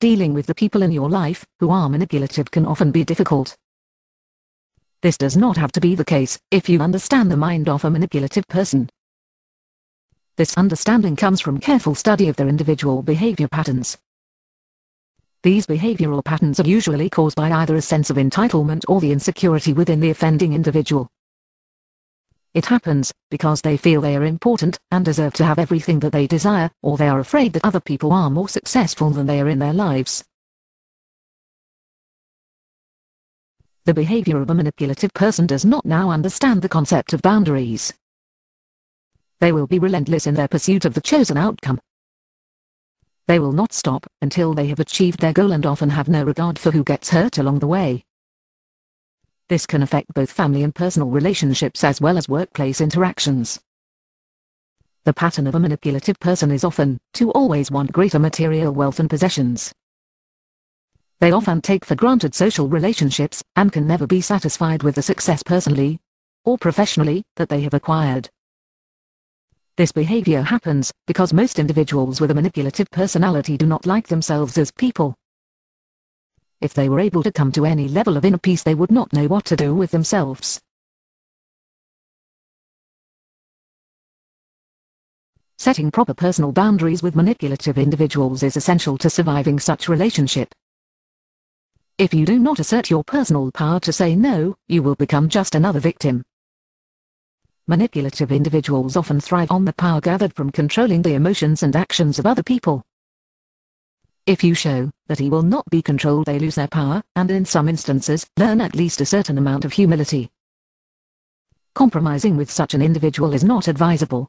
Dealing with the people in your life who are manipulative can often be difficult. This does not have to be the case if you understand the mind of a manipulative person. This understanding comes from careful study of their individual behavior patterns. These behavioral patterns are usually caused by either a sense of entitlement or the insecurity within the offending individual. It happens because they feel they are important and deserve to have everything that they desire, or they are afraid that other people are more successful than they are in their lives. The behavior of a manipulative person does not now understand the concept of boundaries. They will be relentless in their pursuit of the chosen outcome. They will not stop until they have achieved their goal and often have no regard for who gets hurt along the way. This can affect both family and personal relationships as well as workplace interactions. The pattern of a manipulative person is often to always want greater material wealth and possessions. They often take for granted social relationships and can never be satisfied with the success personally or professionally that they have acquired. This behavior happens because most individuals with a manipulative personality do not like themselves as people. If they were able to come to any level of inner peace, they would not know what to do with themselves. Setting proper personal boundaries with manipulative individuals is essential to surviving such relationship. If you do not assert your personal power to say no, you will become just another victim. Manipulative individuals often thrive on the power gathered from controlling the emotions and actions of other people. If you show that he will not be controlled, they lose their power, and in some instances, learn at least a certain amount of humility. Compromising with such an individual is not advisable.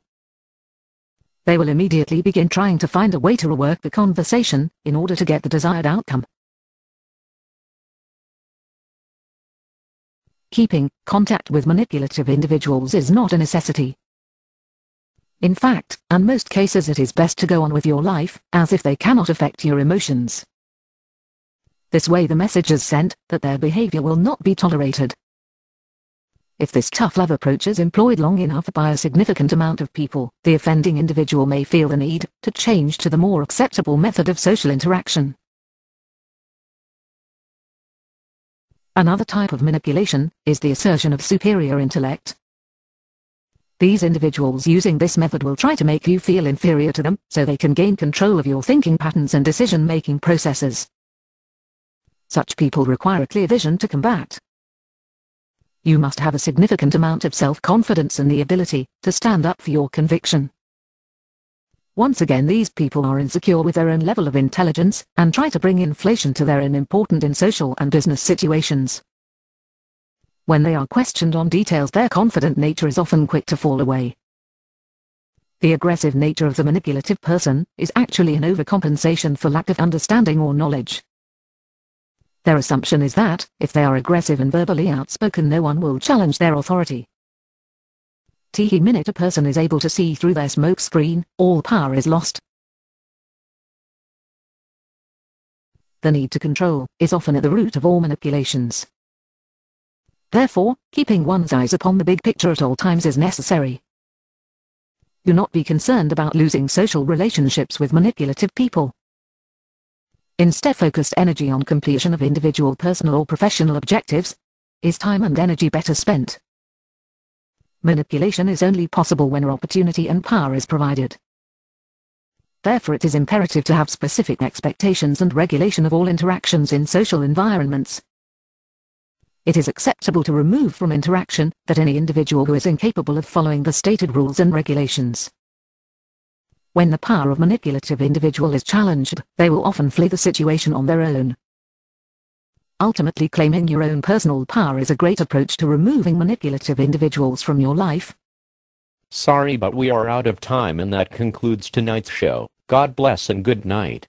They will immediately begin trying to find a way to rework the conversation in order to get the desired outcome. Keeping contact with manipulative individuals is not a necessity. In fact, in most cases it is best to go on with your life, as if they cannot affect your emotions. This way the message is sent that their behavior will not be tolerated. If this tough love approach is employed long enough by a significant amount of people, the offending individual may feel the need to change to the more acceptable method of social interaction. Another type of manipulation is the assertion of superior intellect. These individuals using this method will try to make you feel inferior to them, so they can gain control of your thinking patterns and decision-making processes. Such people require a clear vision to combat. You must have a significant amount of self-confidence and the ability to stand up for your conviction. Once again, these people are insecure with their own level of intelligence and try to bring inflation to their unimportant in social and business situations. When they are questioned on details, their confident nature is often quick to fall away. The aggressive nature of the manipulative person is actually an overcompensation for lack of understanding or knowledge. Their assumption is that, if they are aggressive and verbally outspoken, no one will challenge their authority. The minute a person is able to see through their smokescreen, all power is lost. The need to control is often at the root of all manipulations. Therefore, keeping one's eyes upon the big picture at all times is necessary. Do not be concerned about losing social relationships with manipulative people. Instead, focused energy on completion of individual personal or professional objectives is time and energy better spent. Manipulation is only possible when opportunity and power is provided. Therefore, it is imperative to have specific expectations and regulation of all interactions in social environments. It is acceptable to remove from interaction that any individual who is incapable of following the stated rules and regulations. When the power of manipulative individual is challenged, they will often flee the situation on their own. Ultimately, claiming your own personal power is a great approach to removing manipulative individuals from your life. Sorry, but we are out of time, and that concludes tonight's show. God bless and good night.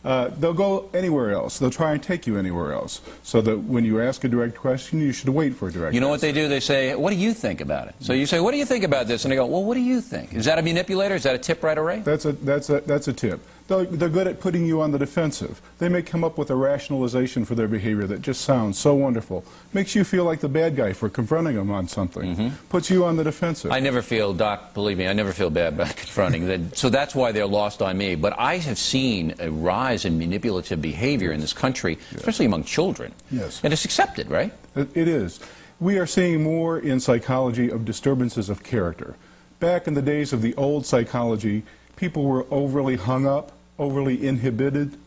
They'll go anywhere else. They'll try and take you anywhere else. So that when you ask a direct question, you should wait for a direct answer. You know what they do? They say, what do you think about it? So you say, what do you think about this? And they go, well, what do you think? Is that a manipulator? Is that a tip right away? That's a tip. They're good at putting you on the defensive. They may come up with a rationalization for their behavior that just sounds so wonderful. Makes you feel like the bad guy for confronting them on something. Puts you on the defensive. I never feel, Doc, believe me, I never feel bad about confronting that. So that's why they're lost on me. But I have seen a rise in manipulative behavior in this country, especially among children. Yes. And it's accepted, right? It is. We are seeing more in psychology of disturbances of character. Back in the days of the old psychology, people were overly hung up, overly inhibited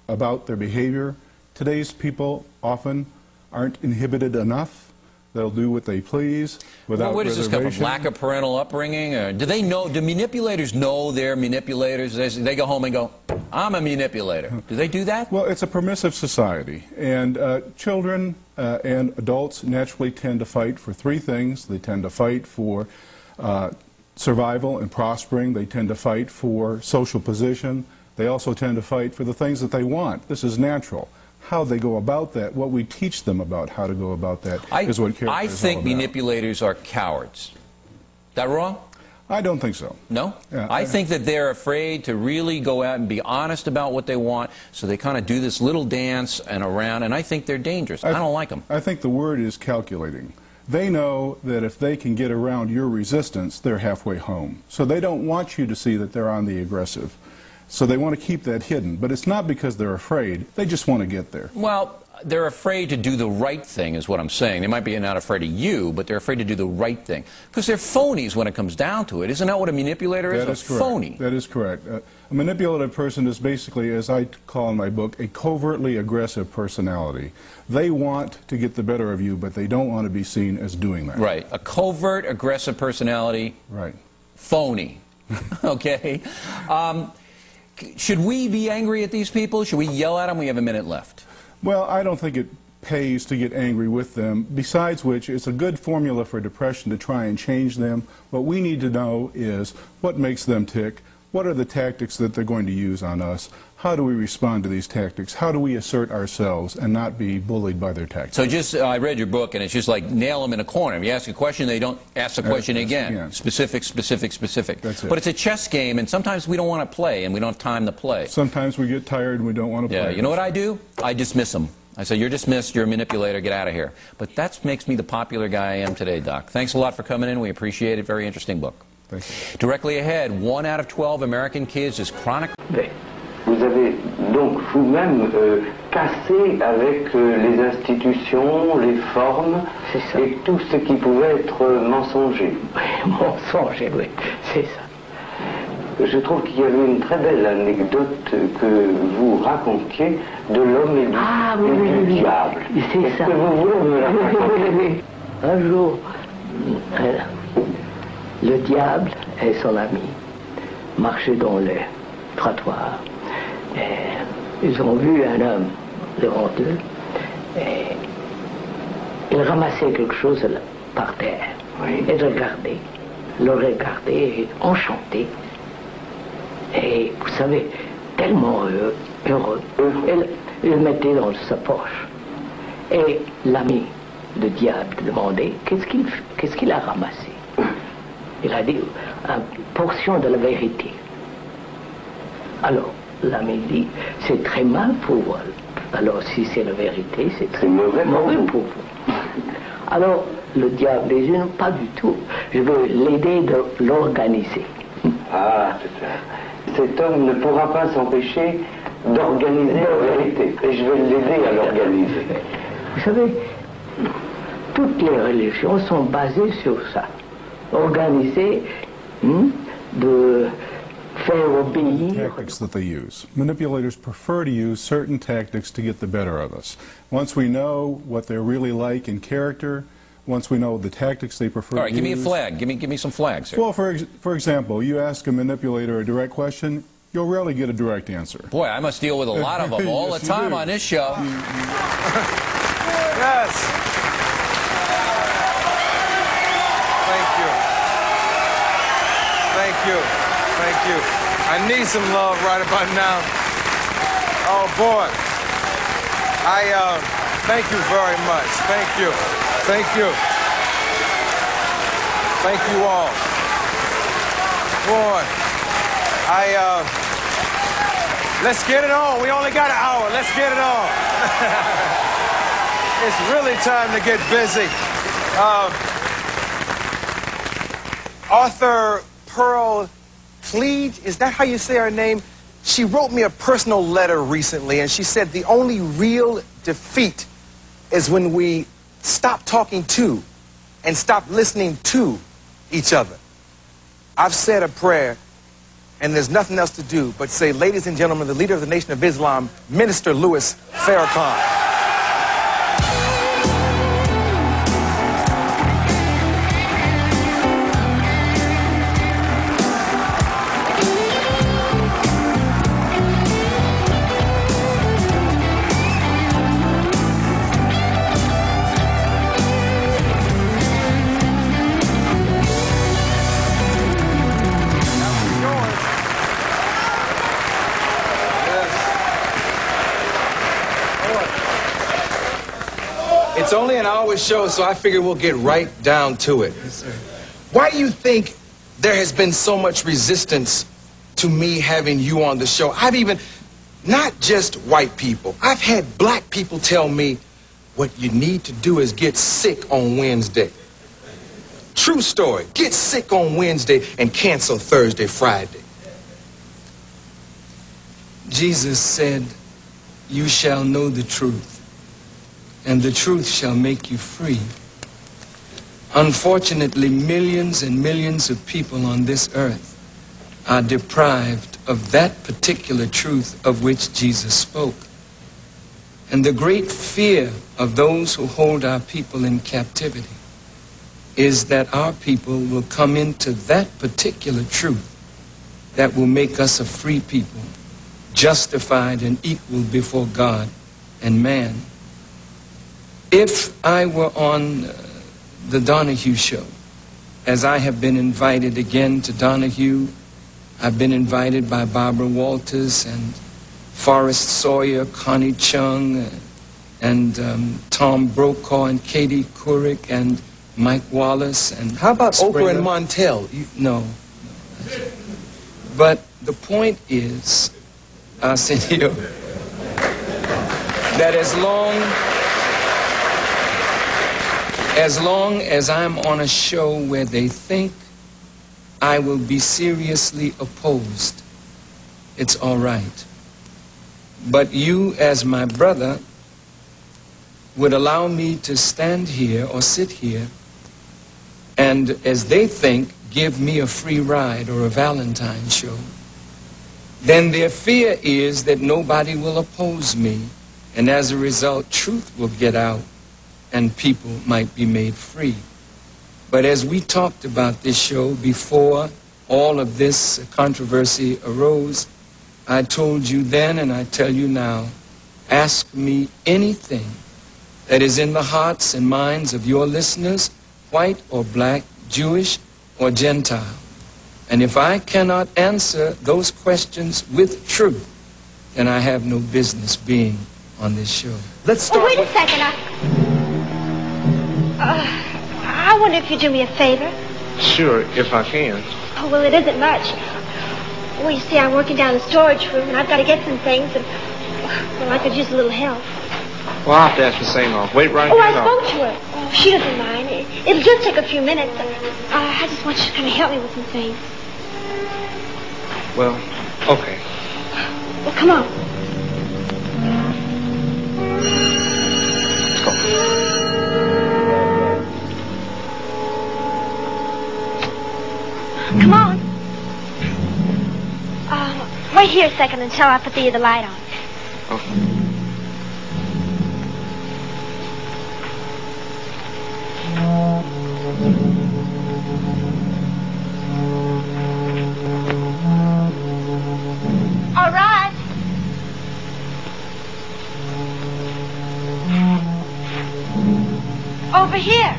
about their behavior. Today's people often aren't inhibited enough. They'll do what they please without where does this come from? Lack of parental upbringing? Or do they know, do manipulators know they're manipulators? They go home and go, I'm a manipulator. Do they do that? Well, it's a permissive society, and children and adults naturally tend to fight for three things. They tend to fight for survival and prospering. They tend to fight for social position. They also tend to fight for the things that they want. This is natural. How they go about that, what we teach them about how to go about that is what character is all about. I think manipulators are cowards. Is that wrong? I don't think so. No? Yeah, I think that they're afraid to really go out and be honest about what they want, so they kind of do this little dance and around, and I think they're dangerous. I don't like them. I think the word is calculating. They know that if they can get around your resistance, they're halfway home. So they don't want you to see that they're on the aggressive. So they want to keep that hidden. But it's not because they're afraid. They just want to get there. Well, they're afraid to do the right thing is what I'm saying. They might be not afraid of you, but they're afraid to do the right thing. Because they're phonies when it comes down to it. Isn't that what a manipulator is? That is correct. Phony. That is correct. A manipulative person is basically, as I call in my book, a covertly aggressive personality. They want to get the better of you, but they don't want to be seen as doing that. Right. A covert, aggressive personality. Right. Phony. Okay? Should we be angry at these people? Should we yell at them? We have a minute left. Well, I don't think it pays to get angry with them. Besides which, it's a good formula for depression to try and change them. What we need to know is what makes them tick, what are the tactics that they're going to use on us, how do we respond to these tactics, how do we assert ourselves and not be bullied by their tactics. So just, I read your book, and it's just like nail them in a corner. If you ask a question, they don't ask the question again. Specific, specific, specific. That's it. But it's a chess game, and sometimes we don't want to play, and we don't have time to play. Sometimes we get tired and we don't want to play. Yeah, you know what I do? I dismiss them. I say, you're dismissed, you're a manipulator, get out of here. But that makes me the popular guy I am today, Doc. Thanks a lot for coming in. We appreciate it. Very interesting book. Thank you. Directly ahead, 1 out of 12 American kids is chronic. Vous avez donc vous-même cassé avec les institutions, les formes et tout ce qui pouvait être mensonger. Mensonger, oui, c'est ça. Je trouve qu'il y avait une très belle anecdote que vous racontiez de l'homme et du diable. C'est ça. Est-ce que vous voulez me la raconter? Un jour, le diable et son ami marchaient dans le trottoir. Et ils ont vu un homme devant eux. Et il ramassait quelque chose par terre. Oui. Et le regardait, enchanté. Et vous savez, tellement heureux. Il le mettait dans sa poche. Et l'ami du diable demandait qu'est-ce qu'il a ramassé. Il a dit une portion de la vérité. Alors, l'ami dit, c'est très mal pour vous. Alors, si c'est la vérité, c'est très mauvais pour vous. Alors, le diable dit, non, pas du tout. Je veux l'aider de l'organiser. Ah, c'est ça. Cet homme ne pourra pas s'empêcher d'organiser la vérité. Et je vais l'aider à l'organiser. Vous savez, toutes les religions sont basées sur ça. Organiser, de faire obéir. Tactics that they use. Manipulators prefer to use certain tactics to get the better of us. Once we know what they're really like in character, once we know the tactics they prefer to use. All right, give me a flag. Give me some flags here. Well, for example, you ask a manipulator a direct question, you'll rarely get a direct answer. Boy, I must deal with a lot of them all Yes, the time you do. on this show. Yes. Thank you. Thank you. Thank you. I need some love right about now. Oh, boy. Thank you very much. Thank you. Thank you. Thank you all. Boy, Let's get it on. We only got an hour. Let's get it on. It's really time to get busy. Author Pearl Cleage, is that how you say her name? She wrote me a personal letter recently, and she said the only real defeat is when we stop talking to and stop listening to each other. I've said a prayer, and there's nothing else to do but say, ladies and gentlemen, the leader of the Nation of Islam, Minister Louis Farrakhan. It's only an hour show, so I figure we'll get right down to it. Yes, sir. Why do you think there has been so much resistance to me having you on the show? I've even, not just white people, I've had black people tell me, what you need to do is get sick on Wednesday. True story. Get sick on Wednesday and cancel Thursday, Friday. Jesus said, you shall know the truth, and the truth shall make you free. Unfortunately, millions and millions of people on this earth are deprived of that particular truth of which Jesus spoke. And the great fear of those who hold our people in captivity is that our people will come into that particular truth that will make us a free people, justified and equal before God and man. If I were on the Donahue show, as I have been invited again to Donahue, I've been invited by Barbara Walters and Forrest Sawyer, Connie Chung, and Tom Brokaw and Katie Couric and Mike Wallace. And how about Springer. Oprah and Montel? No. But the point is, Arsenio, that as long as I'm on a show where they think I will be seriously opposed, it's all right. But you, as my brother, would allow me to stand here or sit here and, as they think, give me a free ride or a Valentine show. Then their fear is that nobody will oppose me, and as a result, truth will get out and people might be made free. But as we talked about this show before all of this controversy arose, I told you then and I tell you now, ask me anything that is in the hearts and minds of your listeners, white or black, Jewish or Gentile. And if I cannot answer those questions with truth, then I have no business being on this show. Let's start wait a second. I wonder if you'd do me a favor. Sure, if I can. Oh, well, it isn't much. Well, you see, I'm working down in the storage room, and I've got to get some things, and, well, I could use a little help. Well, I'll have to ask the same off. Wait right here. Oh, I spoke to her. Oh, she doesn't mind. It'll just take a few minutes. I just want you to kind of help me with some things. Well, okay. Well, come on. Let's go. Come on. Wait here a second until I put the light on. Okay. All right. Over here.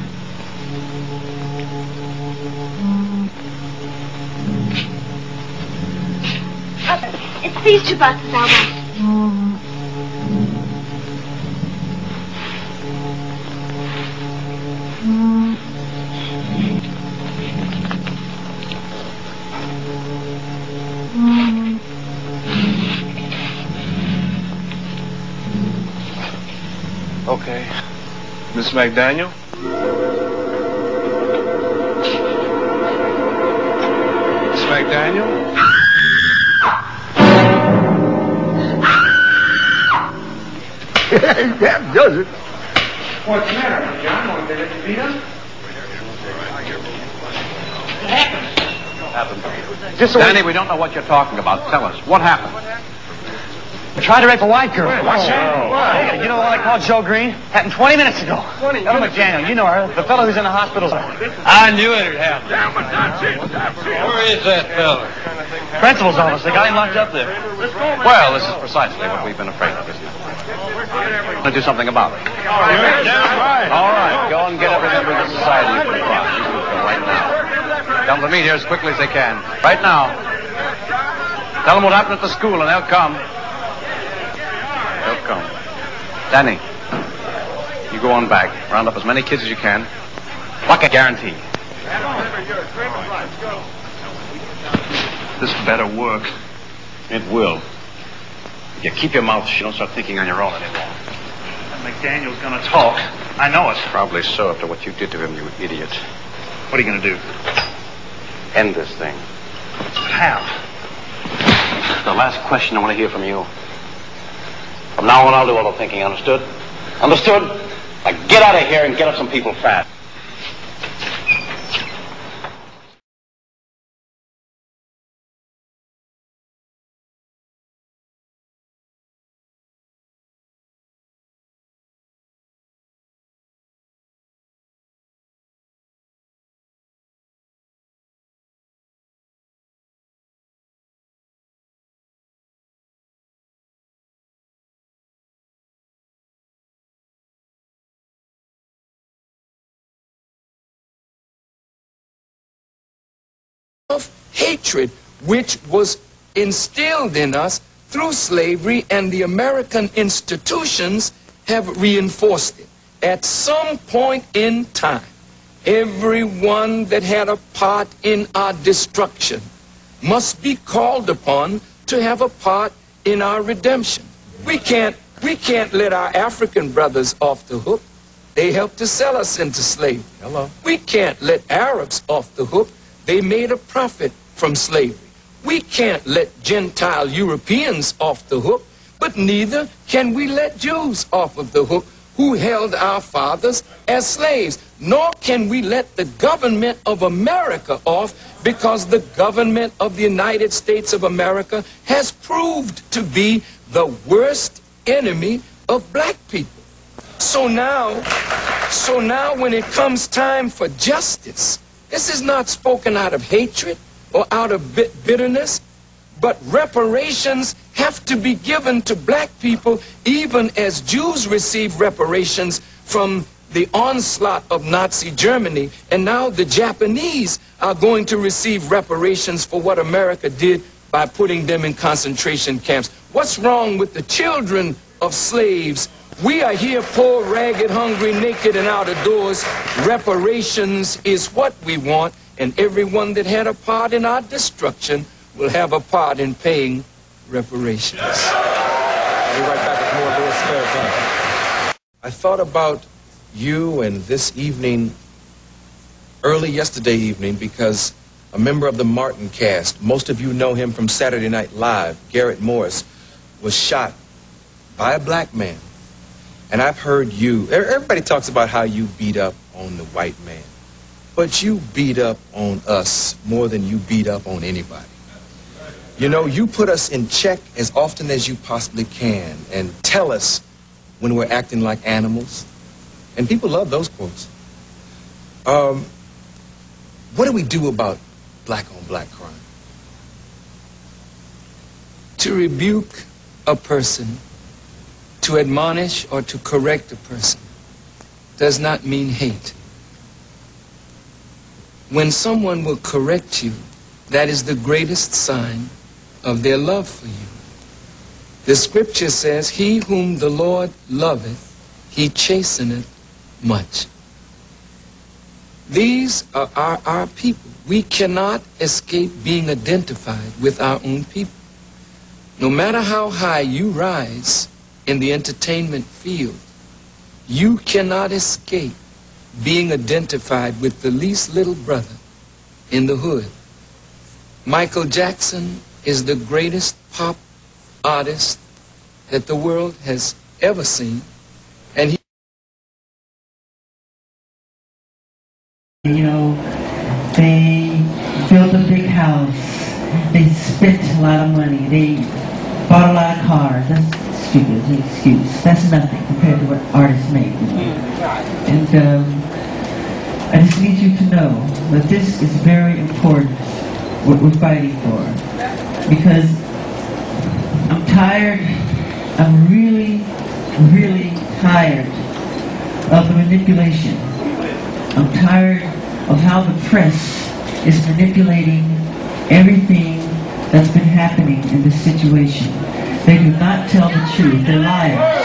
It's these two buses I want. Okay. Miss McDaniel? Miss McDaniel? That does it. What's the matter, John? Want to let you beat him? What happened? Danny, we don't know what you're talking about. Tell us. What happened? I tried to rape a white girl. What's that? You know what I called Joe Green? Happened 20 minutes ago. Ella McDaniel, you know her. The fellow who's in the hospital. I knew it had happened. Where is that fella? Principal's office. They got him locked up there. Well, this is precisely what we've been afraid of, isn't it? Let's do something about it. All right. Go and get every member of the society you can find. You can go right now. Tell them to meet here as quickly as they can. Right now. Tell them what happened at the school and they'll come. They'll come. Danny, you go on back. Round up as many kids as you can. Like a guarantee. This better work. It will. You keep your mouth shut. Don't start thinking on your own anymore. McDaniel's gonna talk. I know it. Probably so after what you did to him, you idiot. What are you gonna do? End this thing. How? The last question I want to hear from you. From now on, I'll do all the thinking, understood? Understood? Now get out of here and get up some people fast. Of hatred which was instilled in us through slavery, and the American institutions have reinforced it. At some point in time, everyone that had a part in our destruction must be called upon to have a part in our redemption. We can't let our African brothers off the hook. They helped to sell us into slavery. Hello. We can't let Arabs off the hook. They made a profit from slavery. We can't let Gentile Europeans off the hook, but neither can we let Jews off of the hook who held our fathers as slaves. Nor can we let the government of America off, because the government of the United States of America has proved to be the worst enemy of black people. So now when it comes time for justice, this is not spoken out of hatred or out of bitterness, but reparations have to be given to black people, even as Jews received reparations from the onslaught of Nazi Germany. And now the Japanese are going to receive reparations for what America did by putting them in concentration camps. What's wrong with the children of slaves? We are here poor, ragged, hungry, naked, and out of doors. Reparations is what we want, and everyone that had a part in our destruction will have a part in paying reparations. I'll be right back with more Louis Farrakhan. I thought about you and this evening, early yesterday evening, because a member of the Martin cast, most of you know him from Saturday Night Live, Garrett Morris, was shot by a black man. And I've heard you, everybody talks about how you beat up on the white man, but you beat up on us more than you beat up on anybody. You know, you put us in check as often as you possibly can and tell us when we're acting like animals. And people love those quotes. What do we do about black on black crime? To rebuke a person, to admonish or to correct a person, does not mean hate. When someone will correct you, that is the greatest sign of their love for you. The scripture says, "He whom the Lord loveth, he chasteneth much." These are our people. We cannot escape being identified with our own people. No matter how high you rise in the entertainment field, You cannot escape being identified with the least little brother in the hood. Michael Jackson is the greatest pop artist that the world has ever seen, and he... You know, they built a big house, they spent a lot of money, they bought a lot of cars. That's stupid, it's an excuse. That's nothing compared to what artists make. And I just need you to know that this is very important, what we're fighting for. Because I'm tired, I'm really, really tired of the manipulation. I'm tired of how the press is manipulating everything that's been happening in this situation. They do not tell the truth, they're liars.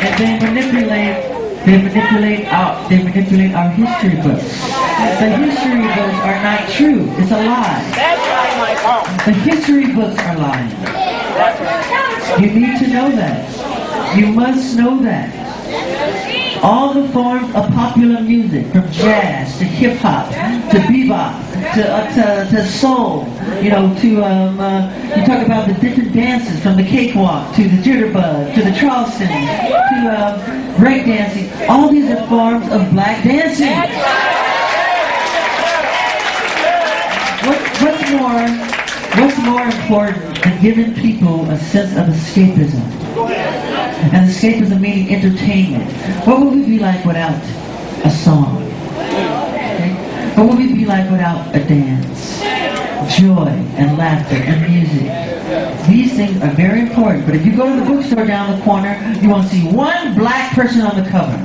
And they manipulate our history books. The history books are not true. It's a lie. That's right, Michael. The history books are lying. You need to know that. You must know that. All the forms of popular music, from jazz to hip-hop to bebop to soul, you know, to you talk about the different dances, from the cakewalk to the jitterbug to the Charleston to breakdancing. All these are forms of black dancing. What's more important than giving people a sense of escapism? And escapism meaning entertainment. What would we be like without a song? Okay? What would we be like without a dance? Joy and laughter and music. These things are very important, but if you go to the bookstore down the corner, you won't see one black person on the cover.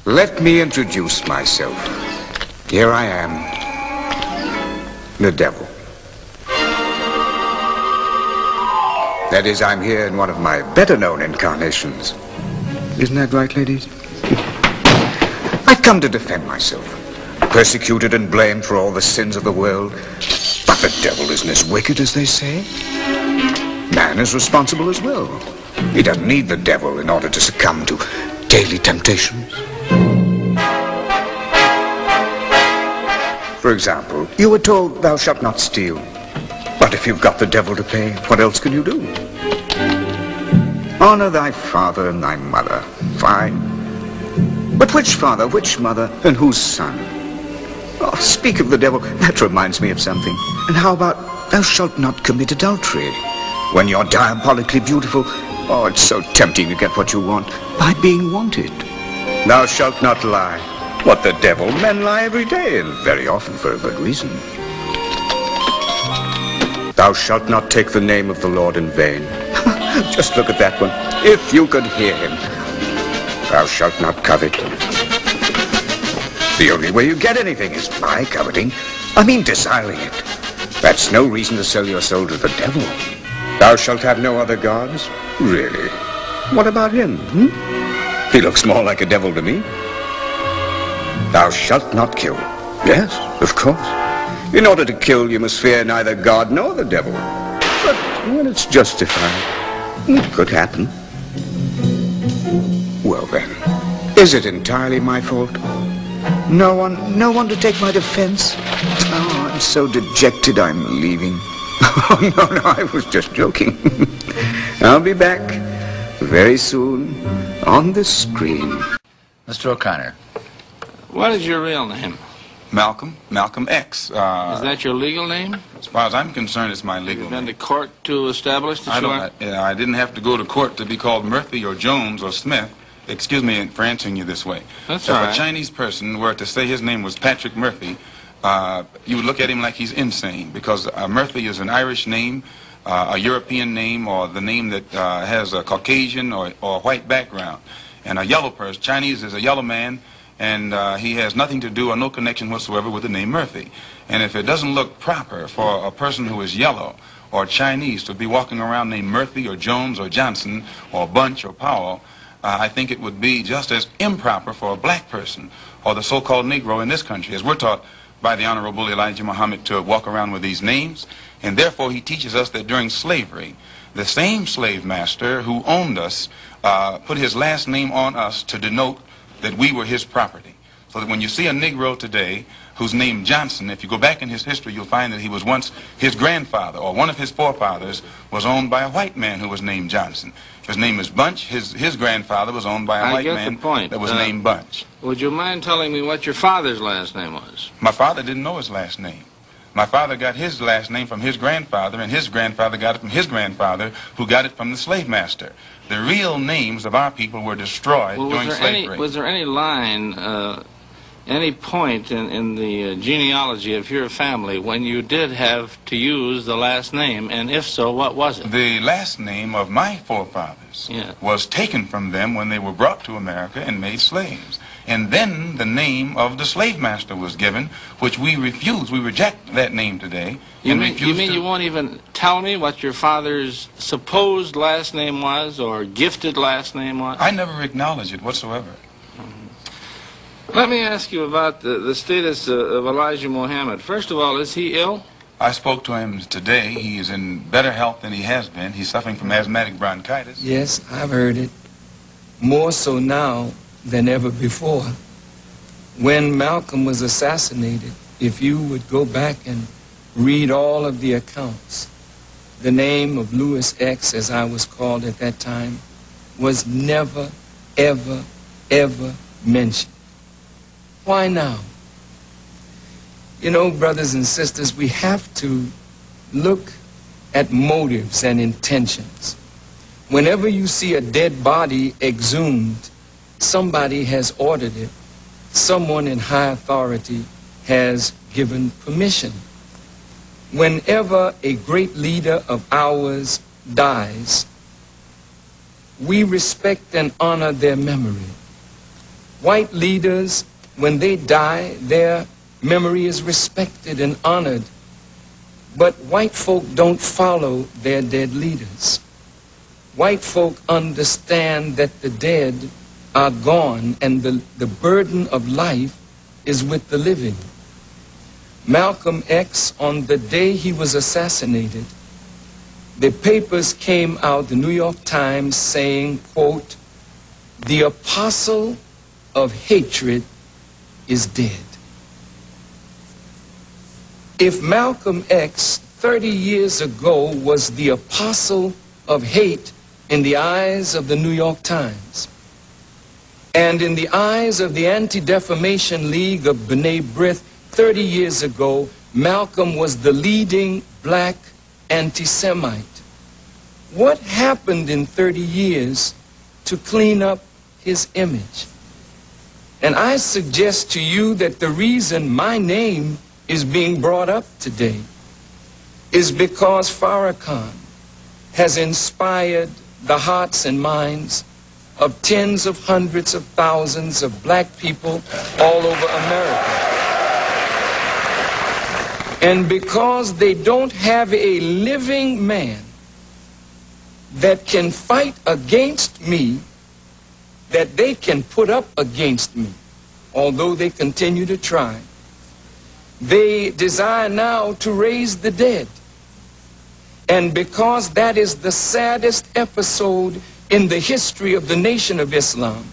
Let me introduce myself. Here I am, the devil. That is, I'm here in one of my better-known incarnations. Isn't that right, ladies? I've come to defend myself, persecuted and blamed for all the sins of the world. But the devil isn't as wicked as they say. Man is responsible as well. He doesn't need the devil in order to succumb to daily temptations. For example, you were told, thou shalt not steal. But if you've got the devil to pay, what else can you do? Honor thy father and thy mother. Fine. But which father, which mother, and whose son? Oh, speak of the devil, that reminds me of something. And how about, thou shalt not commit adultery? When you're diabolically beautiful, oh, it's so tempting to get what you want by being wanted. Thou shalt not lie. What the devil? Men lie every day, and very often for a good reason. Thou shalt not take the name of the Lord in vain. Just look at that one. If you could hear him. Thou shalt not covet. The only way you get anything is by coveting. I mean desiring it. That's no reason to sell your soul to the devil. Thou shalt have no other gods? Really? What about him? He looks more like a devil to me. Thou shalt not kill. Yes, of course. In order to kill, you must fear neither God nor the devil. But when it's justified, it could happen. Well then, is it entirely my fault? No one to take my defense? Oh, I'm so dejected I'm leaving. Oh, no, I was just joking. I'll be back very soon on the screen. Mr. O'Connor. What is your real name? Malcolm X. Is that your legal name? As far as I'm concerned, it's my legal name. Have you been to court to establish that you are? I didn't have to go to court to be called Murphy or Jones or Smith. Excuse me for answering you this way. That's all right. If a Chinese person were to say his name was Patrick Murphy, you would look at him like he's insane, because Murphy is an Irish name, a European name, or the name that has a Caucasian or white background. And a yellow person, Chinese is a yellow man, and he has nothing to do or no connection whatsoever with the name Murphy. And if it doesn't look proper for a person who is yellow or Chinese to be walking around named Murphy or Jones or Johnson or Bunch or Powell, I think it would be just as improper for a black person or the so-called Negro in this country, as we're taught by the Honorable Elijah Muhammad, to walk around with these names. And therefore he teaches us that during slavery, the same slave master who owned us put his last name on us to denote that we were his property. So that when you see a Negro today who's named Johnson, if you go back in his history, you'll find that he was once, his grandfather or one of his forefathers was owned by a white man who was named Johnson. If his name is Bunch, his grandfather was owned by a white man that was named Bunch. Would you mind telling me what your father's last name was? My father didn't know his last name. My father got his last name from his grandfather, and his grandfather got it from his grandfather, who got it from the slave master. The real names of our people were destroyed during slavery. Was there any line, any point in the genealogy of your family when you did have to use the last name, and if so, what was it? The last name of my forefathers was taken from them when they were brought to America and made slaves. And then the name of the slave master was given, which we refuse. We reject that name today. You mean you won't even tell me what your father's supposed last name was or gifted last name was? I never acknowledge it whatsoever. Let me ask you about the status of Elijah Muhammad. First of all, is he ill? I spoke to him today. He is in better health than he has been. He's suffering from asthmatic bronchitis. Yes, I've heard it. More so now than ever before. When Malcolm was assassinated, if you would go back and read all of the accounts, the name of Louis X, as I was called at that time, was never, ever, ever mentioned. Why now? You know, brothers and sisters, we have to look at motives and intentions. Whenever you see a dead body exhumed, somebody has ordered it. Someone in high authority has given permission. Whenever a great leader of ours dies, we respect and honor their memory. White leaders, when they die, their memory is respected and honored. But white folk don't follow their dead leaders. White folk understand that the dead are gone, and the burden of life is with the living. Malcolm X, on the day he was assassinated, the papers came out, the New York Times, saying, quote, "The apostle of hatred is dead." If Malcolm X 30 years ago was the apostle of hate in the eyes of the New York Times, and in the eyes of the Anti-Defamation League of B'nai B'rith 30 years ago, Malcolm was the leading black anti-Semite. What happened in 30 years to clean up his image? And I suggest to you that the reason my name is being brought up today is because Farrakhan has inspired the hearts and minds of tens of hundreds of thousands of black people all over America. And because they don't have a living man that can fight against me, that they can put up against me, although they continue to try, they desire now to raise the dead. And because that is the saddest episode in the history of the Nation of Islam,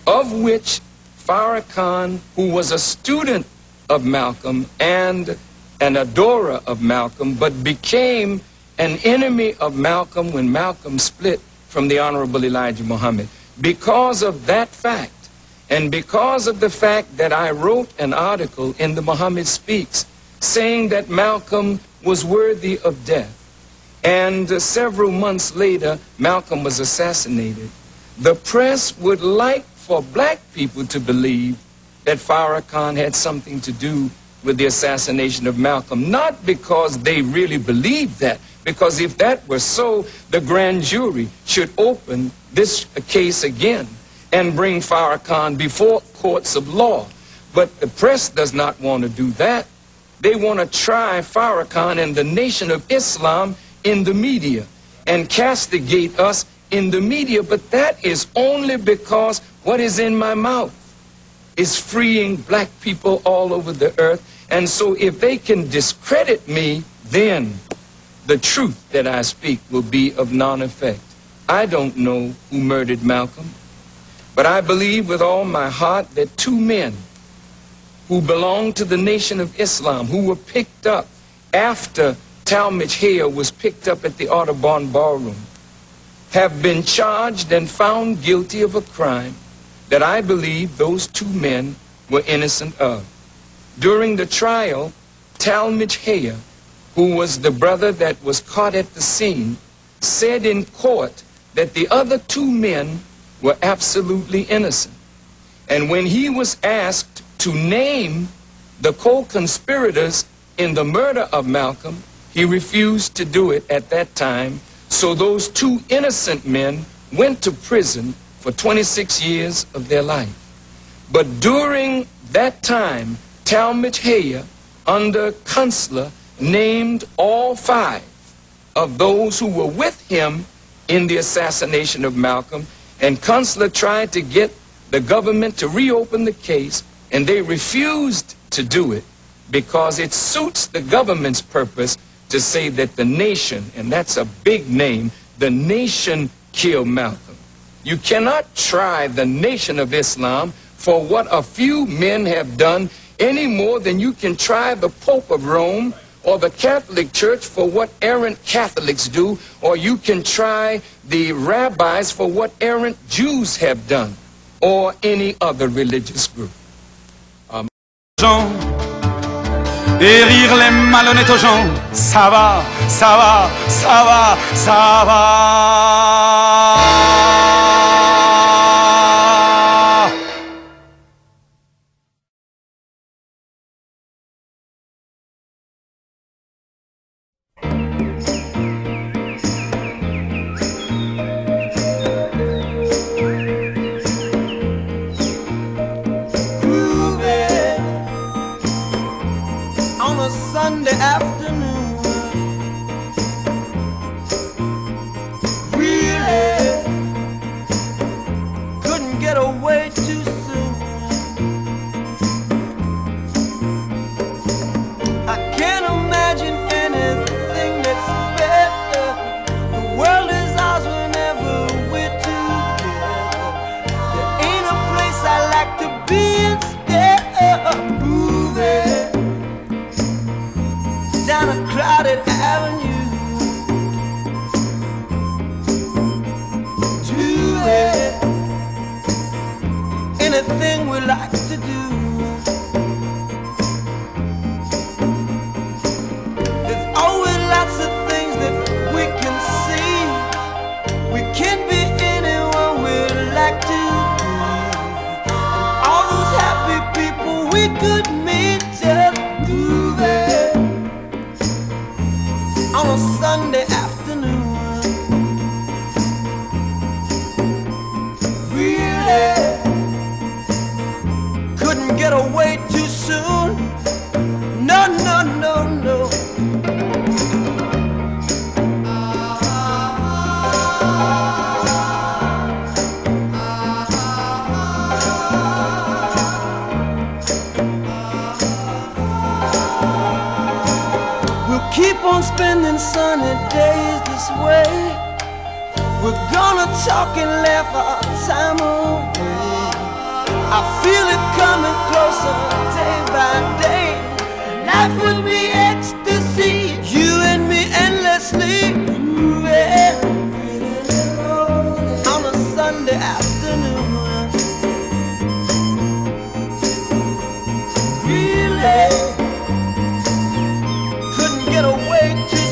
of which Farrakhan, who was a student of Malcolm and an adorer of Malcolm, but became an enemy of Malcolm when Malcolm split from the Honorable Elijah Muhammad. Because of that fact, and because of the fact that I wrote an article in the Muhammad Speaks saying that Malcolm was worthy of death, and several months later, Malcolm was assassinated, the press would like for black people to believe that Farrakhan had something to do with the assassination of Malcolm, not because they really believed that, because if that were so, the grand jury should open this case again and bring Farrakhan before courts of law. But the press does not want to do that. They want to try Farrakhan and the Nation of Islam in the media and castigate us in the media. But that is only because what is in my mouth is freeing black people all over the earth. And so if they can discredit me, then the truth that I speak will be of non-effect. I don't know who murdered Malcolm, but I believe with all my heart that two men who belonged to the Nation of Islam, who were picked up after Talmadge Hayer was picked up at the Audubon Ballroom, have been charged and found guilty of a crime that I believe those two men were innocent of. During the trial, Talmadge Hayer, who was the brother that was caught at the scene, said in court that the other two men were absolutely innocent. And when he was asked to name the co-conspirators in the murder of Malcolm, he refused to do it at that time. So those two innocent men went to prison for 26 years of their life. But during that time, Talmadge Hayer, under Kunstler, named all 5 of those who were with him in the assassination of Malcolm, and Kunstler tried to get the government to reopen the case, and they refused to do it because it suits the government's purpose to say that the nation, and that's a big name, the nation killed Malcolm. You cannot try the Nation of Islam for what a few men have done any more than you can try the Pope of Rome or the Catholic Church for what errant Catholics do, or you can try the rabbis for what errant Jews have done, or any other religious group. Et rire les malhonnêtes aux gens, ça va, ça va, ça va, ça va. Sunday afternoon, really couldn't get away too soon. I can't imagine anything that's better. The world is ours whenever we're together. There ain't a place I like to be instead of moving down a crowded avenue to it. Anything we like to do. There's always lots of things that we can see. We can be anyone we like to be. All those happy people we could meet just moving on a Sunday afternoon. Really couldn't get away too soon. No, no, no, no. We'll keep on spending sunny days this way. We're gonna talk and laugh our time away. I feel it coming closer day by day. Life would be ecstasy, you and me endlessly. Ooh, yeah. On a Sunday afternoon. Really couldn't get away too